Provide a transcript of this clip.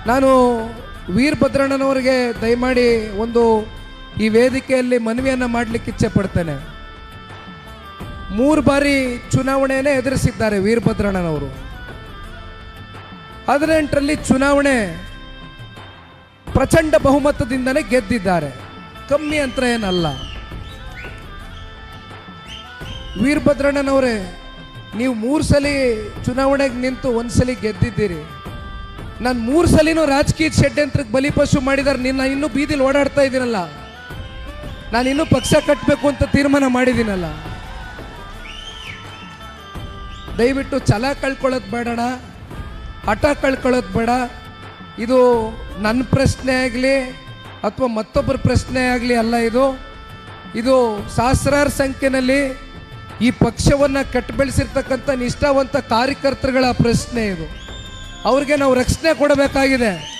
ನಾನು ವೀರಭದ್ರಣ್ಣನವರಿಗೆ ದಯಮಾಡಿ ಒಂದು ಈ ವೇದಿಕೆಯಲ್ಲಿ ಮನವಿಯನ್ನು ಮಾಡಲಿಕ್ಕೆ ಇಚ್ಛೆ ಪಡ್ತೇನೆ. 3 ಬಾರಿ ಚುನಾವಣೆಯನ್ನೇ ಎದುರಿಸಿದ್ದಾರೆ ವೀರಭದ್ರಣ್ಣನವರು. 18ರಲ್ಲಿ ಚುನಾವಣೆ ಪ್ರಚಂಡ ಬಹುಮತದಿಂದಲೇ ಗೆದ್ದಿದ್ದಾರೆ, ಕಮ್ಮಿ ಅಂತ ಏನಲ್ಲ. ವೀರಭದ್ರಣ್ಣನವರೇ, ನೀವು 3 ಸಲ ಚುನಾವಣೆಗೆ ನಿಂತು 1 ಸಲ ಗೆದ್ದಿದ್ದೀರಿ. ನಾನು 3 ಸಲಿನೂ ರಾಜಕೀಯ ಷಡ್ಯಂತ್ರಕ್ಕೆ ಬಲಿಪಶು ಮಾಡಿದಾರೆ. ನಿನ್ನ ಇನ್ನೂ ಬೀದಿಲಿ ಓಡಾಡ್ತಾ ಇದ್ದೀನಲ್ಲ, ನಾನು ಇನ್ನೂ ಪಕ್ಷ ಕಟ್ಟಬೇಕು ಅಂತ ತೀರ್ಮಾನ ಮಾಡಿದ್ದೀನಲ್ಲ. ದಯವಿಟ್ಟು ಛಲ ಕಳ್ಕೊಳ್ಳೋದು ಬೇಡಣ, ಹಠ ಕಳ್ಕೊಳ್ಳೋದು ಬೇಡ. ಇದು ನನ್ನ ಪ್ರಶ್ನೆ ಆಗಲಿ ಅಥವಾ ಮತ್ತೊಬ್ಬರ ಪ್ರಶ್ನೆ ಆಗಲಿ ಅಲ್ಲ. ಇದು ಸಹಸ್ರಾರು ಸಂಖ್ಯೆಯಲ್ಲಿ ಈ ಪಕ್ಷವನ್ನು ಕಟ್ಟಿ ಬೆಳೆಸಿರ್ತಕ್ಕಂಥ ನಿಷ್ಠಾವಂತ ಕಾರ್ಯಕರ್ತರುಗಳ ಪ್ರಶ್ನೆ. ಇದು ಅವ್ರಿಗೆ ನಾವು ರಕ್ಷಣೆ ಕೊಡಬೇಕಾಗಿದೆ.